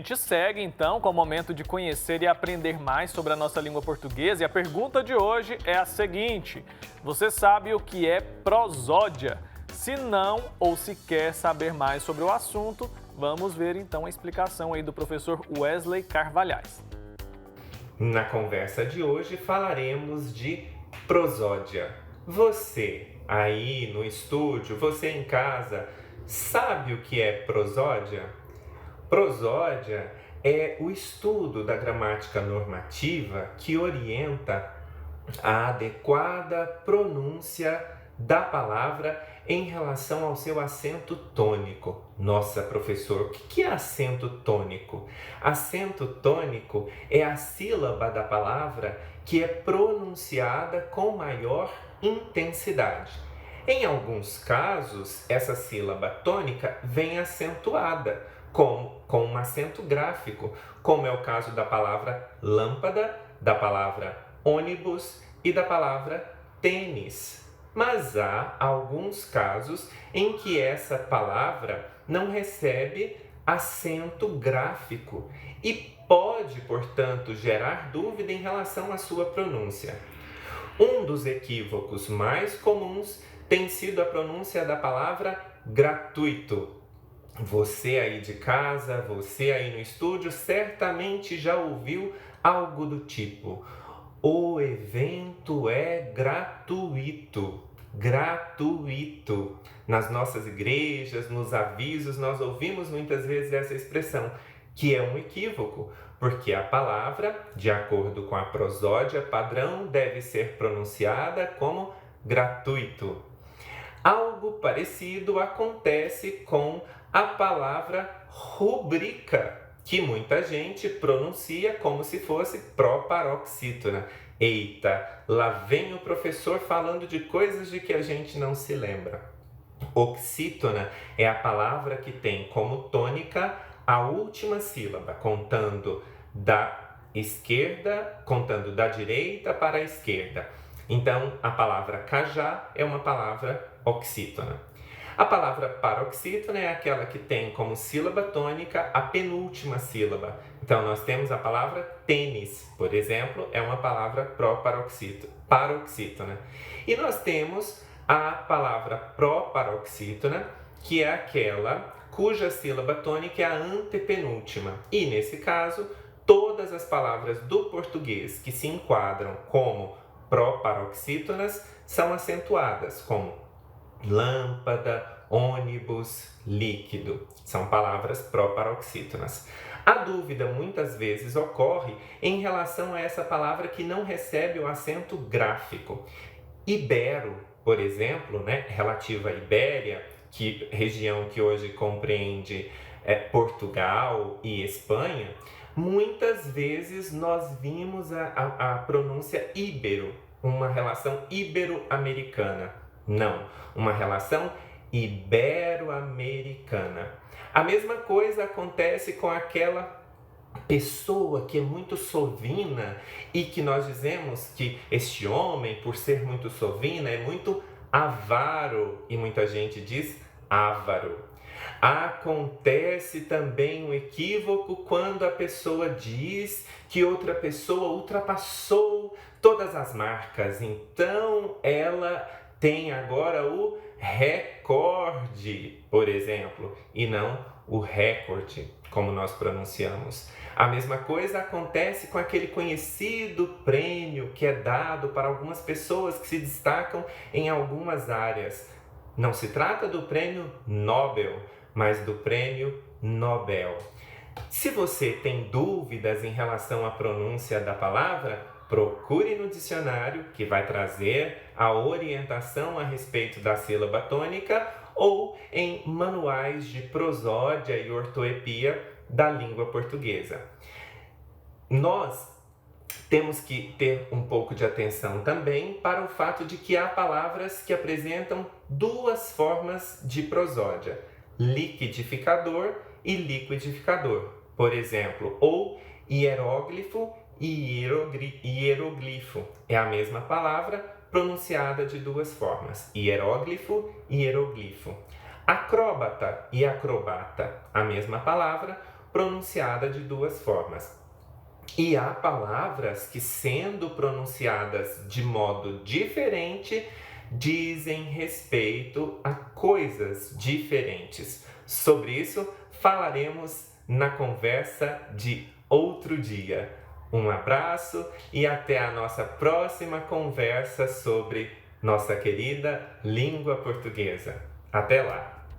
gente segue então com o momento de conhecer e aprender mais sobre a nossa língua portuguesa. E a pergunta de hoje é a seguinte: você sabe o que é prosódia? Se não ou se quer saber mais sobre o assunto, vamos ver então a explicação aí do professor Wesley Carvalhais. Na conversa de hoje falaremos de prosódia. Você aí no estúdio, você em casa, sabe o que é prosódia? Prosódia é o estudo da gramática normativa que orienta a adequada pronúncia da palavra em relação ao seu acento tônico. Nossa, professor, o que é acento tônico? Acento tônico é a sílaba da palavra que é pronunciada com maior intensidade. Em alguns casos, essa sílaba tônica vem acentuada, com um acento gráfico, como é o caso da palavra lâmpada, da palavra ônibus e da palavra tênis. Mas há alguns casos em que essa palavra não recebe acento gráfico e pode, portanto, gerar dúvida em relação à sua pronúncia. Um dos equívocos mais comuns tem sido a pronúncia da palavra gratuito. Você aí de casa, você aí no estúdio, certamente já ouviu algo do tipo: o evento é gratuito. Gratuito. Nas nossas igrejas, nos avisos, nós ouvimos muitas vezes essa expressão, que é um equívoco, porque a palavra, de acordo com a prosódia padrão, deve ser pronunciada como gratuito. Algo parecido acontece com a palavra rubrica, que muita gente pronuncia como se fosse proparoxítona. Eita, lá vem o professor falando de coisas de que a gente não se lembra. Oxítona é a palavra que tem como tônica a última sílaba, contando da direita para a esquerda. Então, a palavra cajá é uma palavra oxítona. A palavra paroxítona é aquela que tem como sílaba tônica a penúltima sílaba. Então, nós temos a palavra tênis, por exemplo, é uma palavra paroxítona. E nós temos a palavra proparoxítona, que é aquela cuja sílaba tônica é a antepenúltima. E, nesse caso, todas as palavras do português que se enquadram como proparoxítonas são acentuadas, como lâmpada, ônibus, líquido. São palavras proparoxítonas. A dúvida muitas vezes ocorre em relação a essa palavra que não recebe o acento gráfico. Ibero, por exemplo, relativa à Ibéria, região que hoje compreende Portugal e Espanha, muitas vezes nós vimos a pronúncia íbero, uma relação ibero-americana. Não, uma relação ibero-americana. A mesma coisa acontece com aquela pessoa que é muito sovina e que nós dizemos que este homem, por ser muito sovina, é muito avaro e muita gente diz avaro. Acontece também um equívoco quando a pessoa diz que outra pessoa ultrapassou todas as marcas, então ela tem agora o recorde, por exemplo, e não o recorde, como nós pronunciamos. A mesma coisa acontece com aquele conhecido prêmio que é dado para algumas pessoas que se destacam em algumas áreas. Não se trata do prêmio Nobel, mas do prêmio Nobel. Se você tem dúvidas em relação à pronúncia da palavra, procure no dicionário, que vai trazer a orientação a respeito da sílaba tônica, ou em manuais de prosódia e ortoepia da língua portuguesa. Nós temos que ter um pouco de atenção também para o fato de que há palavras que apresentam duas formas de prosódia: liquidificador e liquidificador. Por exemplo, ou hieróglifo e hieroglifo. É a mesma palavra pronunciada de duas formas: hieróglifo e hieroglifo. Acróbata e acrobata, a mesma palavra pronunciada de duas formas. E há palavras que, sendo pronunciadas de modo diferente, dizem respeito a coisas diferentes. Sobre isso, falaremos na conversa de outro dia. Um abraço e até a nossa próxima conversa sobre nossa querida língua portuguesa. Até lá!